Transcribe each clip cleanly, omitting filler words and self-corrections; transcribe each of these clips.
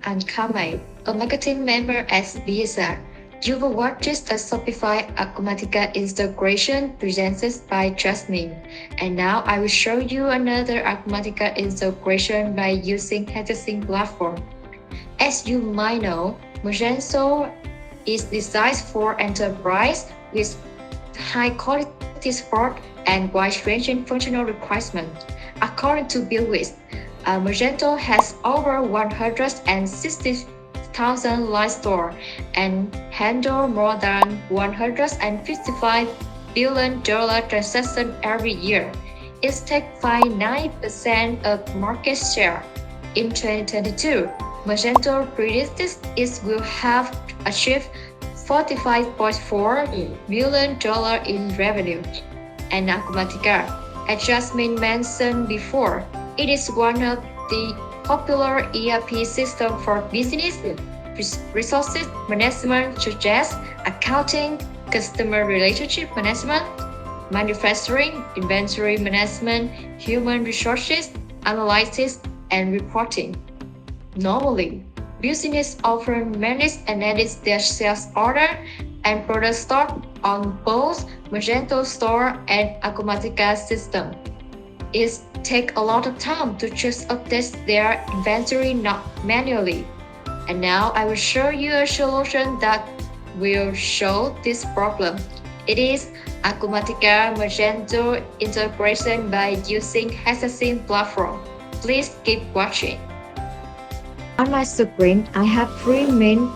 I'm Kame, a marketing member at BSR. You will watch the Shopify Acumatica integration presented by Jasmine. And now I will show you another Acumatica integration by using Hexasync platform. As you might know, Magento is designed for enterprise with high quality support and wide-ranging functional requirements. According to Billwith, Magento has over 160,000 live stores and handle more than $155 billion transactions every year. It takes 59% of market share. In 2022, Magento predicts it will have achieved $45.4 billion in revenue. And Acumatica, as Jasmine mentioned before, it is one of the popular ERP systems for business resources management such as accounting, customer relationship management, manufacturing, inventory management, human resources, analysis, and reporting. Normally, business often manage and edit their sales order and product stock on both Magento Store and Acumatica system. It takes a lot of time to just update their inventory not manually. And now I will show you a solution that will solve this problem. It is Acumatica Magento integration by using Hexasync platform. Please keep watching. On my screen, I have three main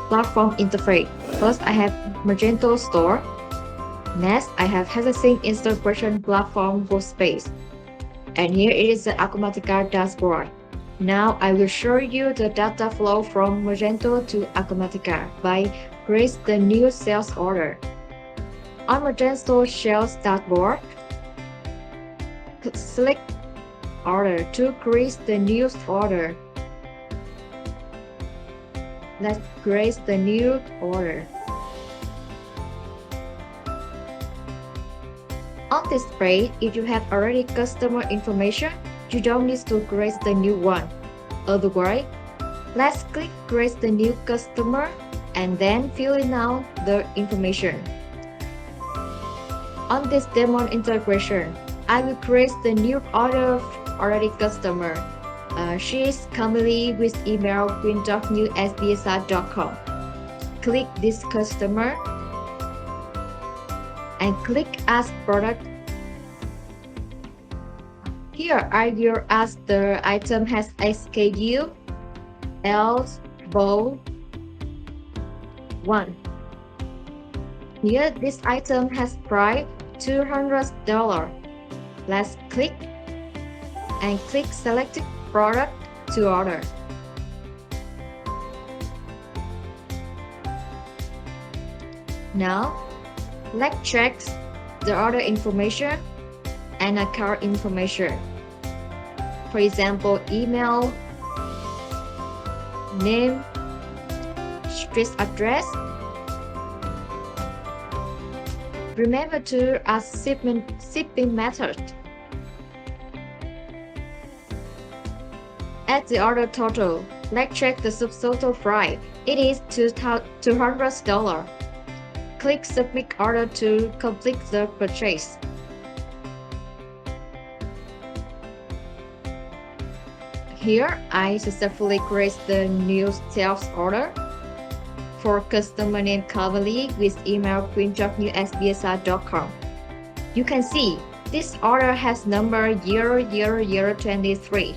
platform interface. First, I have Magento Store. Next, I have Hexasync integration platform workspace. And here it is the Acumatica dashboard. Now I will show you the data flow from Magento to Acumatica by create the new sales order. On Magento sales dashboard, select order to create the new order. Let's create the new order. On display, if you have already customer information, you don't need to create the new one. Otherwise, let's click create the new customer and then fill in out the information. On this demo integration, I will create the new order of already customer. She is currently with email queen.new@bsr.com. Click this customer and click Add Product. Here I will ask the item has SKU else bowl 1. Here this item has price $200. Let's click and click selected product to order. Now, let's check the order information and account information. For example, email, name, street address. Remember to add shipping method. Add the order total. Let's check the subtotal price. It is $200. Click Submit Order to complete the purchase. Here, I successfully create the new sales order for customer name currently with email queen.new@bsr.com. You can see this order has number 00023.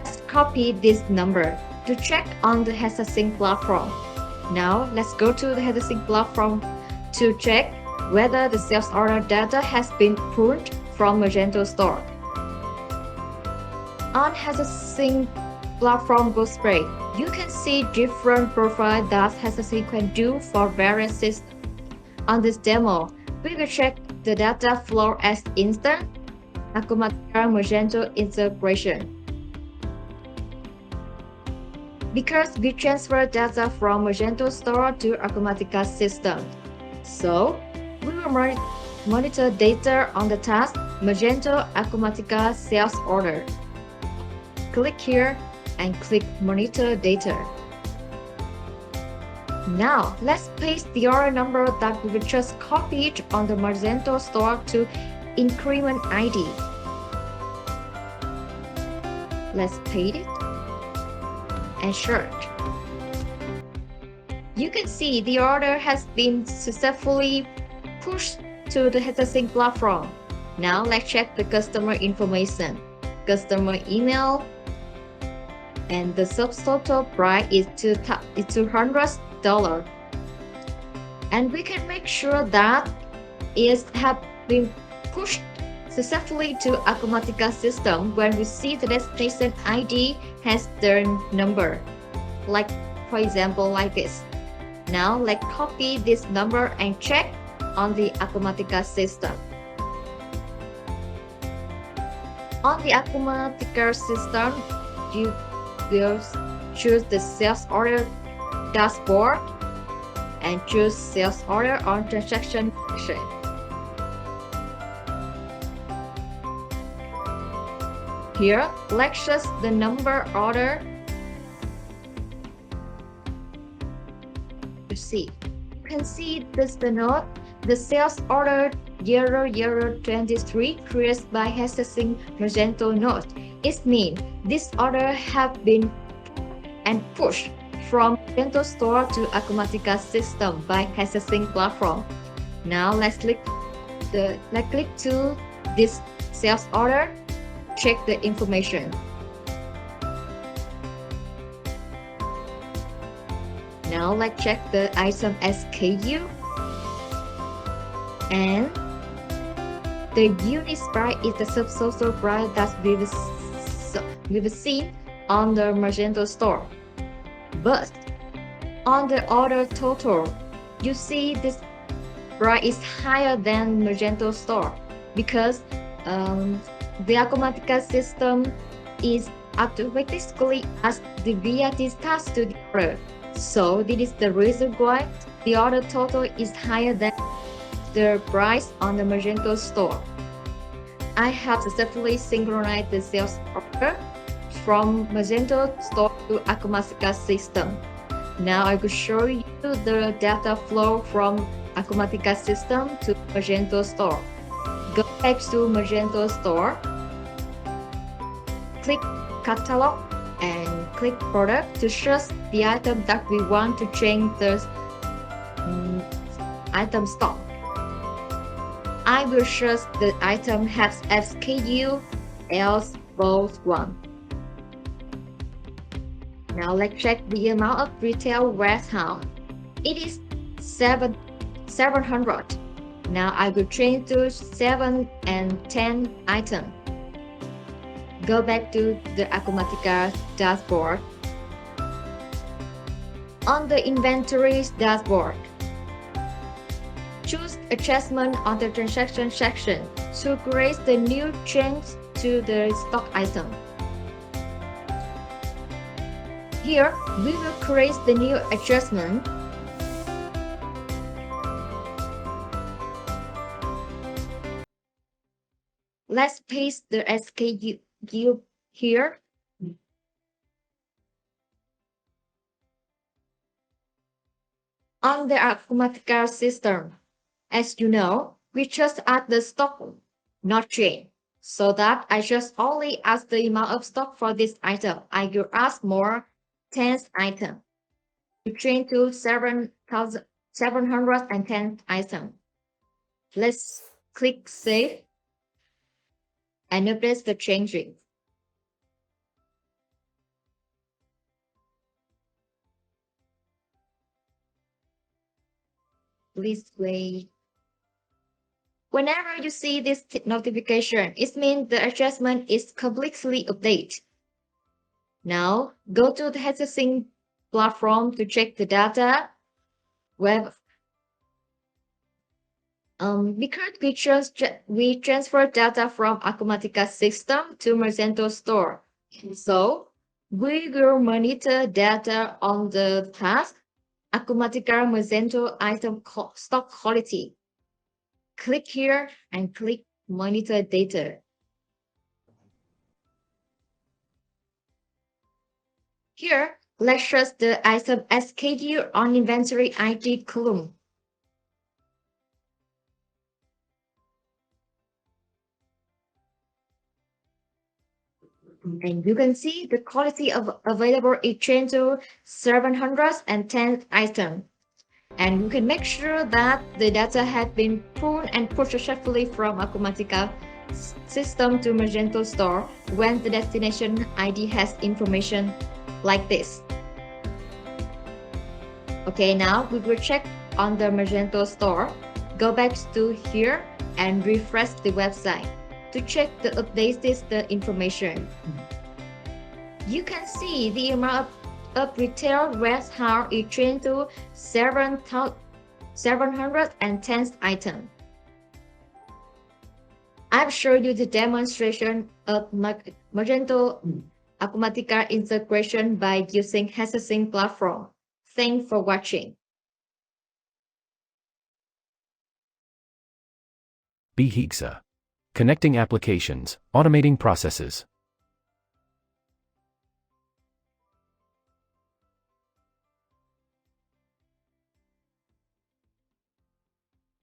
Let's copy this number to check on the Hexasync platform. Now, let's go to the Hexasync platform to check whether the sales order data has been pulled from Magento Store. On Hexasync platform workspace, you can see different profiles that Hexasync can do for various systems. On this demo, we will check the data flow as instant Acumatica Magento integration. Because we transfer data from Magento Store to Acumatica system. So, we will monitor data on the task Magento Acumatica sales order. Click here and click Monitor Data. Now, let's paste the order number that we just copied on the Magento store to increment ID. Let's paste it and search. You can see the order has been successfully pushed to the Hexasync platform. Now let's check the customer information. Customer email and the subtotal price is $200. And we can make sure that it has been pushed successfully to Acumatica system when we see the destination ID has their number. Like for example like this. Now let's copy this number and check on the Acumatica system. On the Acumatica system, you will choose the sales order dashboard and choose sales order on transaction section. Here, let's choose the number order to see. You can see this the note, the sales order 0023 created by Hexasync Magento node. It means this order have been and pushed from Magento store to Acumatica system by Hexasync platform. Now let's click to this sales order, check the information. Now let's check the item SKU and the unit price is the subtotal price that we will see on the Magento store. But on the order total, you see this price is higher than Magento store because the Acumatica system is automatically as the VAT tax to the order. So this is the reason why the order total is higher than the price on the Magento store. I have successfully synchronized the sales order from Magento store to Acumatica system. Now I will show you the data flow from Acumatica system to Magento store. Go back to Magento store, click catalog and click product to choose the item that we want to change the item stock. I will choose the item has SKU else both one. Now let's check the amount of retail warehouse. It is 700. Now I will change to 7 and 10 items. Go back to the Acumatica dashboard. On the inventory dashboard, choose adjustment on the transaction section to create the new change to the stock item. Here, we will create the new adjustment. Let's paste the SKU here. On the Acumatica system, as you know, we just add the stock, not change. So that I just only ask the amount of stock for this item. I will ask more 10th item. To change to 710 item. Let's click Save and update the changing. Please wait. Whenever you see this notification, it means the adjustment is completely updated. Now, go to the Hexasync platform to check the data. Because we transfer data from Acumatica system to Magento store. So, we will monitor data on the task Acumatica Magento item stock quality. Click here and click Monitor Data. Here, let's choose the item SKU on inventory ID column. And you can see the quality of available is changed to 710 items. And you can make sure that the data has been pulled and pushed successfully from Acumatica system to Magento store when the destination ID has information like this. Okay, now we will check on the Magento store. Go back to here and refresh the website to check the updated information. You can see the amount of retail warehouse is changed to 710 items. I've showed you the demonstration of Magento Acumatica integration by using Hexasync platform. Thanks for watching. Be Hexa. Connecting applications, automating processes.